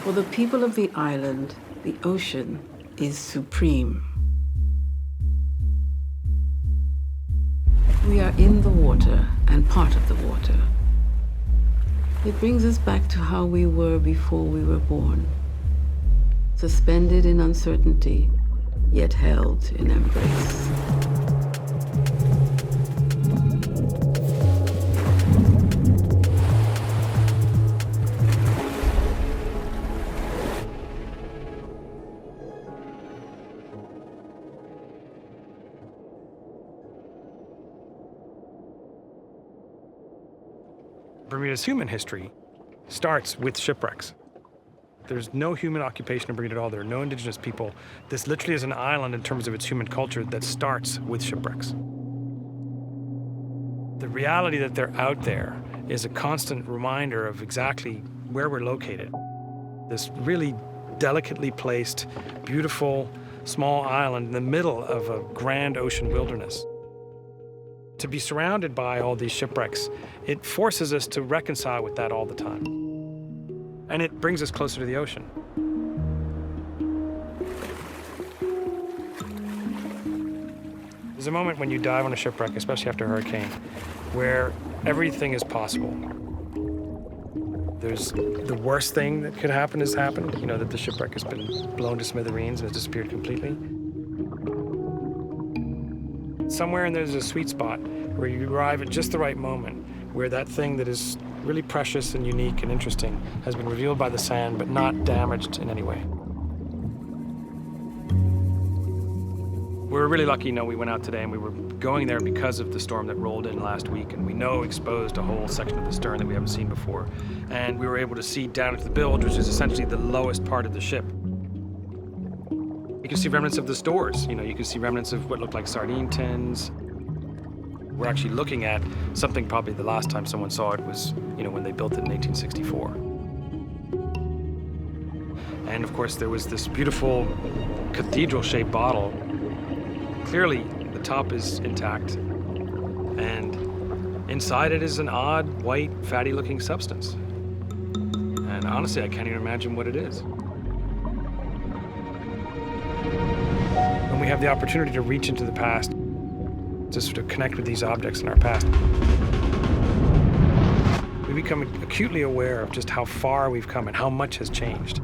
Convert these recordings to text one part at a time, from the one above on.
For the people of the island, the ocean is supreme. We are in the water and part of the water. It brings us back to how we were before we were born, suspended in uncertainty, yet held in embrace. Bermuda's human history starts with shipwrecks. There's no human occupation in Bermuda at all. There are no indigenous people. This literally is an island in terms of its human culture that starts with shipwrecks. The reality that they're out there is a constant reminder of exactly where we're located. This really delicately placed, beautiful, small island in the middle of a grand ocean wilderness. To be surrounded by all these shipwrecks, it forces us to reconcile with that all the time. And it brings us closer to the ocean. There's a moment when you dive on a shipwreck, especially after a hurricane, where everything is possible. There's the worst thing that could happen has happened, that the shipwreck has been blown to smithereens and has disappeared completely. Somewhere in there's a sweet spot where you arrive at just the right moment, where that thing that is really precious and unique and interesting has been revealed by the sand, but not damaged in any way. We were really lucky, we went out today and we were going there because of the storm that rolled in last week, and we exposed a whole section of the stern that we haven't seen before. And we were able to see down into the bilge, which is essentially the lowest part of the ship. You can see remnants of the stores. You can see remnants of what looked like sardine tins. We're actually looking at something probably the last time someone saw it was, when they built it in 1864. And of course, there was this beautiful cathedral-shaped bottle. Clearly, the top is intact. And inside it is an odd, white, fatty-looking substance. And honestly, I can't even imagine what it is. When we have the opportunity to reach into the past, to sort of connect with these objects in our past, we become acutely aware of just how far we've come and how much has changed.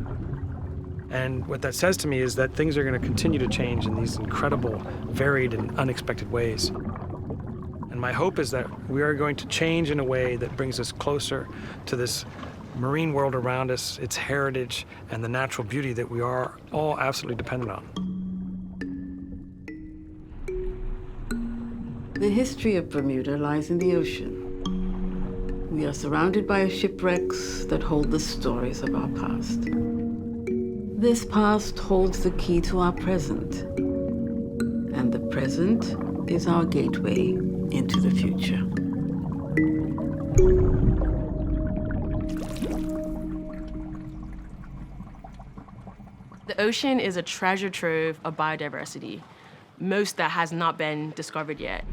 And what that says to me is that things are going to continue to change in these incredible, varied, and unexpected ways. And my hope is that we are going to change in a way that brings us closer to this marine world around us, its heritage, and the natural beauty that we are all absolutely dependent on. The history of Bermuda lies in the ocean. We are surrounded by shipwrecks that hold the stories of our past. This past holds the key to our present, and the present is our gateway into the future. The ocean is a treasure trove of biodiversity, most that has not been discovered yet.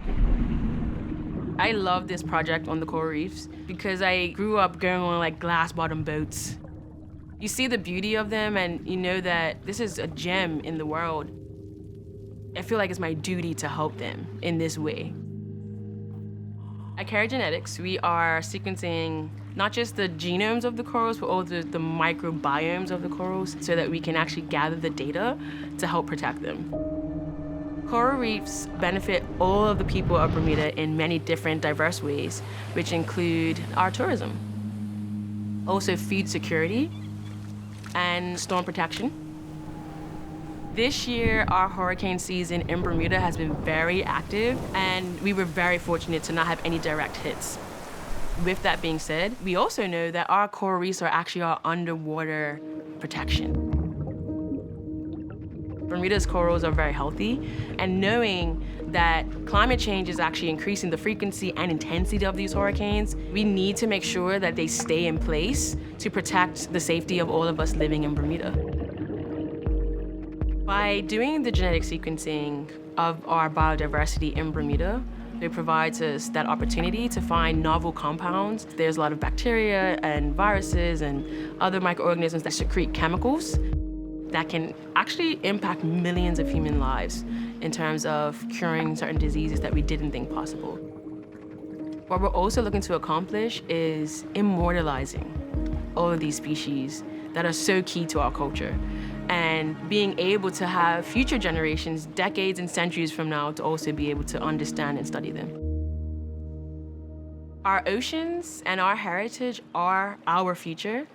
I love this project on the coral reefs because I grew up going on glass-bottom boats. You see the beauty of them and you know that this is a gem in the world. I feel like it's my duty to help them in this way. At Carry Genetics, we are sequencing not just the genomes of the corals, but also the microbiomes of the corals so that we can actually gather the data to help protect them. Coral reefs benefit all of the people of Bermuda in many different diverse ways, which include our tourism, also food security, and storm protection. This year, our hurricane season in Bermuda has been very active, and we were very fortunate to not have any direct hits. With that being said, we also know that our coral reefs are actually our underwater protection. Bermuda's corals are very healthy, and knowing that climate change is actually increasing the frequency and intensity of these hurricanes, we need to make sure that they stay in place to protect the safety of all of us living in Bermuda. By doing the genetic sequencing of our biodiversity in Bermuda, It provides us that opportunity to find novel compounds. There's a lot of bacteria and viruses and other microorganisms that secrete chemicals that can actually impact millions of human lives in terms of curing certain diseases that we didn't think possible. What we're also looking to accomplish is immortalizing all of these species that are so key to our culture, and being able to have future generations, decades and centuries from now, to also be able to understand and study them. Our oceans and our heritage are our future,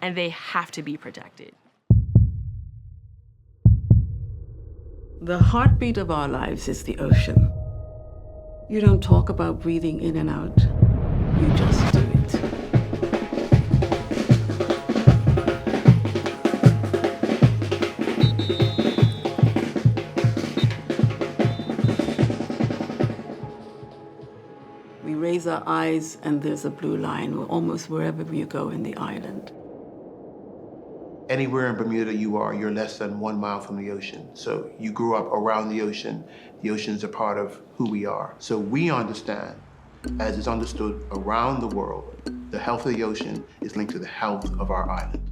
and they have to be protected. The heartbeat of our lives is the ocean. You don't talk about breathing in and out, you just do it. We raise our eyes and there's a blue line almost wherever you go in the island. Anywhere in Bermuda you are, you're less than 1 mile from the ocean. So you grew up around the ocean. The ocean's a part of who we are. So we understand, as is understood around the world, the health of the ocean is linked to the health of our island.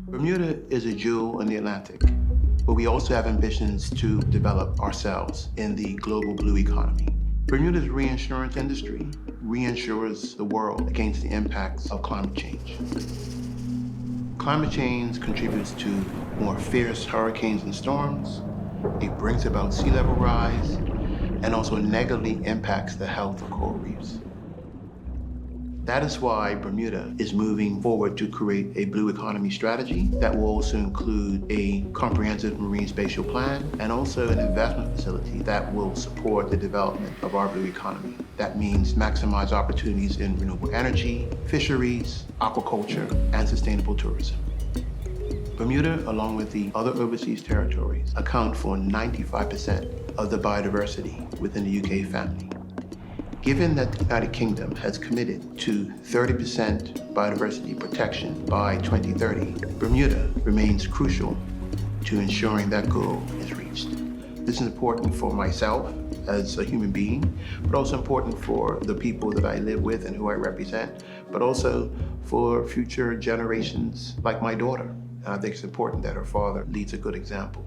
Bermuda is a jewel in the Atlantic, but we also have ambitions to develop ourselves in the global blue economy. Bermuda's reinsurance industry reinsures the world against the impacts of climate change. Climate change contributes to more fierce hurricanes and storms. It brings about sea level rise and also negatively impacts the health of coral reefs. That is why Bermuda is moving forward to create a blue economy strategy that will also include a comprehensive marine spatial plan and also an investment facility that will support the development of our blue economy. That means maximize opportunities in renewable energy, fisheries, aquaculture, and sustainable tourism. Bermuda, along with the other overseas territories, account for 95% of the biodiversity within the UK family. Given that the United Kingdom has committed to 30% biodiversity protection by 2030, Bermuda remains crucial to ensuring that goal is reached. This is important for myself as a human being, but also important for the people that I live with and who I represent, but also for future generations like my daughter. And I think it's important that her father leads a good example.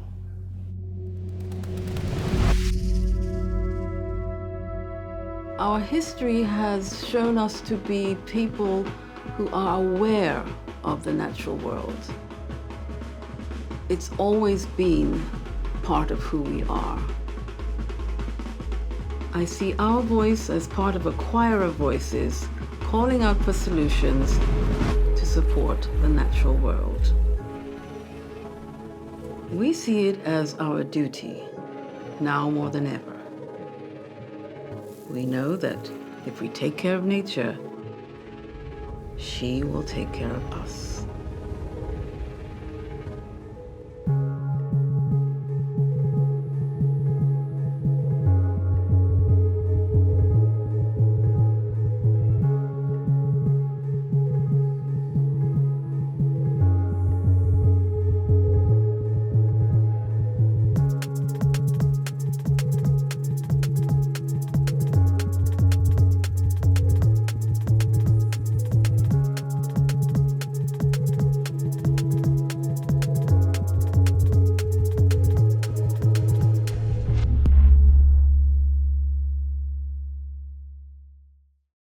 Our history has shown us to be people who are aware of the natural world. It's always been part of who we are. I see our voice as part of a choir of voices calling out for solutions to support the natural world. We see it as our duty, now more than ever. We know that if we take care of nature, she will take care of us.